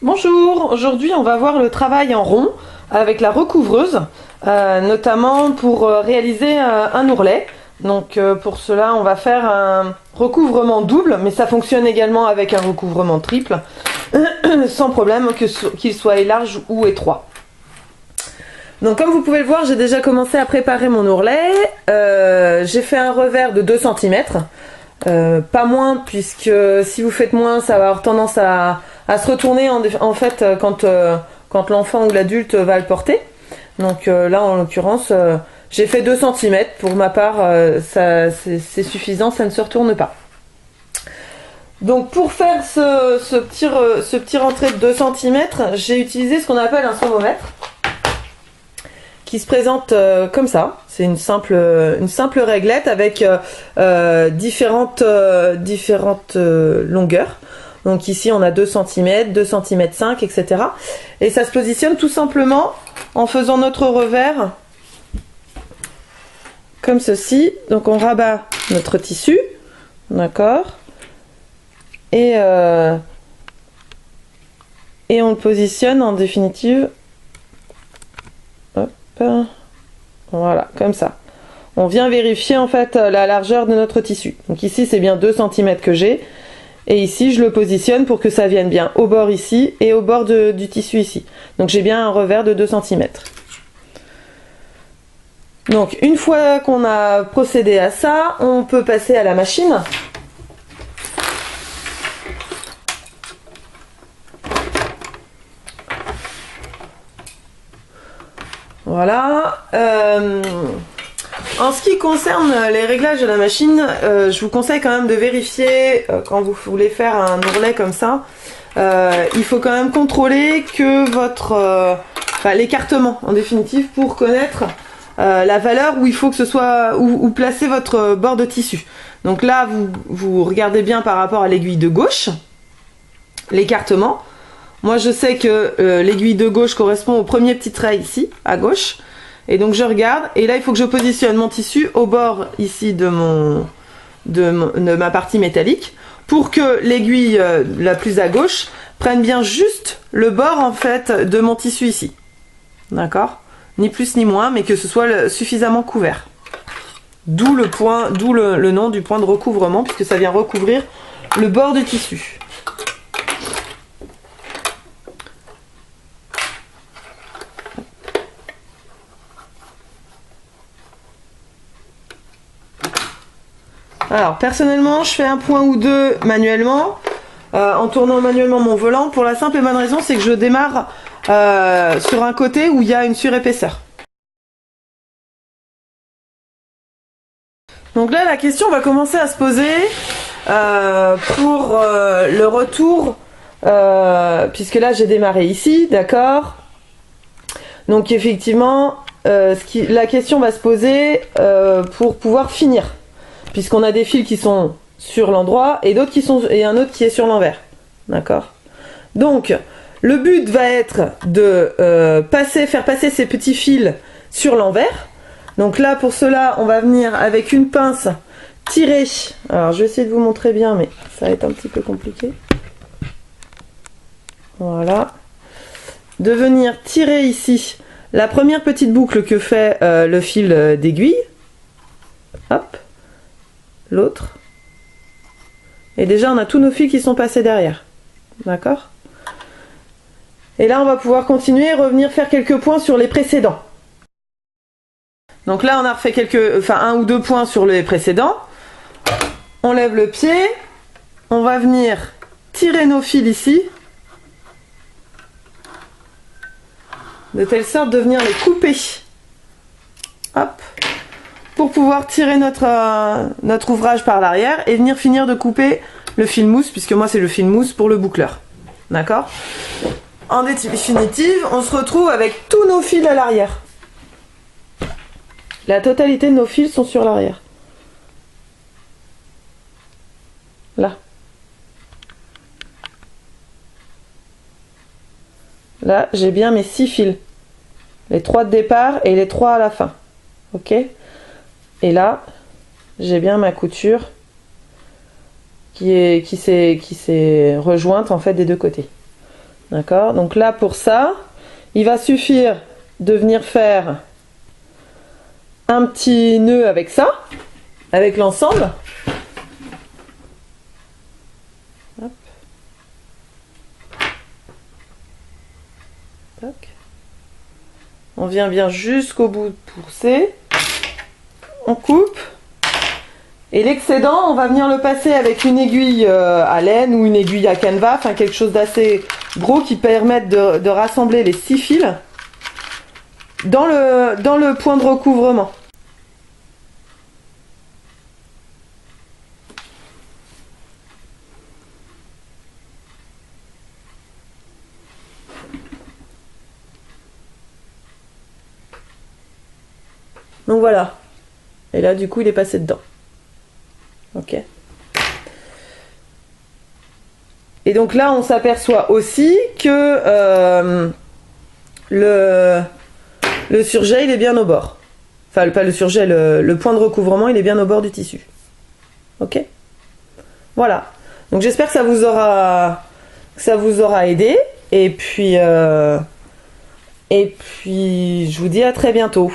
Bonjour, aujourd'hui on va voir le travail en rond avec la recouvreuse, notamment pour réaliser un ourlet. Donc pour cela on va faire un recouvrement double, mais ça fonctionne également avec un recouvrement triple, sans problème qu'il soit large ou étroit. Donc comme vous pouvez le voir, j'ai déjà commencé à préparer mon ourlet. J'ai fait un revers de 2 cm, pas moins, puisque si vous faites moins, ça va avoir tendance à se retourner en fait quand l'enfant ou l'adulte va le porter. Donc là en l'occurrence j'ai fait 2 cm pour ma part, c'est suffisant, ça ne se retourne pas. Donc pour faire ce petit rentré de 2 cm, j'ai utilisé ce qu'on appelle un saumomètre qui se présente comme ça. C'est une simple réglette avec différentes longueurs. Donc ici on a 2 cm, 2 cm 5, etc. Et ça se positionne tout simplement en faisant notre revers comme ceci. Donc on rabat notre tissu, d'accord, et on le positionne en définitive. Hop, voilà, comme ça. On vient vérifier en fait la largeur de notre tissu. Donc ici c'est bien 2 cm que j'ai. Et ici, je le positionne pour que ça vienne bien au bord ici et au bord du tissu ici. Donc j'ai bien un revers de 2 cm. Donc une fois qu'on a procédé à ça, on peut passer à la machine. Voilà. En ce qui concerne les réglages de la machine, je vous conseille quand même de vérifier quand vous voulez faire un ourlet comme ça. Il faut quand même contrôler que votre l'écartement en définitive pour connaître la valeur où il faut que ce soit où placer votre bord de tissu. Donc là vous regardez bien par rapport à l'aiguille de gauche, l'écartement. Moi je sais que l'aiguille de gauche correspond au premier petit trait ici à gauche. Et donc je regarde, et là il faut que je positionne mon tissu au bord ici de ma partie métallique pour que l'aiguille la plus à gauche prenne bien juste le bord en fait de mon tissu ici. D'accord? Ni plus ni moins, mais que ce soit suffisamment couvert. D'où le nom du point de recouvrement, puisque ça vient recouvrir le bord du tissu. Alors personnellement je fais un point ou deux manuellement en tournant manuellement mon volant pour la simple et bonne raison, c'est que je démarre sur un côté où il y a une surépaisseur. Donc là la question va commencer à se poser pour le retour, puisque là j'ai démarré ici, d'accord. Donc effectivement la question va se poser pour pouvoir finir, puisqu'on a des fils qui sont sur l'endroit et d'autres et un autre qui est sur l'envers. D'accord? Donc, le but va être de faire passer ces petits fils sur l'envers. Donc là, pour cela, on va venir avec une pince tirer. Alors, je vais essayer de vous montrer bien, mais ça va être un petit peu compliqué. Voilà. De venir tirer ici la première petite boucle que fait le fil d'aiguille. Hop. L'autre. Et déjà on a tous nos fils qui sont passés derrière. D'accord? Et là on va pouvoir continuer et revenir faire quelques points sur les précédents. Donc là on a refait un ou deux points sur les précédents. On lève le pied. On va venir tirer nos fils ici. De telle sorte de venir les couper. Hop. Pour pouvoir tirer notre ouvrage par l'arrière et venir finir de couper le fil mousse, puisque moi c'est le fil mousse pour le boucleur. D'accord? En définitive, on se retrouve avec tous nos fils à l'arrière. La totalité de nos fils sont sur l'arrière. Là. Là, j'ai bien mes 6 fils. Les 3 de départ et les 3 à la fin. Ok? Et là, j'ai bien ma couture qui s'est rejointe en fait des deux côtés. D'accord? Donc là, pour ça, il va suffire de venir faire un petit nœud avec ça, avec l'ensemble. Hop. Tac. On vient bien jusqu'au bout de pousser. On coupe. Et l'excédent, on va venir le passer avec une aiguille à laine ou une aiguille à canevas, enfin quelque chose d'assez gros qui permette de rassembler les 6 fils dans le point de recouvrement. Donc voilà. Et là, du coup, il est passé dedans. Ok. Et donc là, on s'aperçoit aussi que le surjet, il est bien au bord. Enfin, pas le surjet, le point de recouvrement, il est bien au bord du tissu. Ok. Voilà. Donc j'espère que ça vous aura aidé. Et puis je vous dis à très bientôt.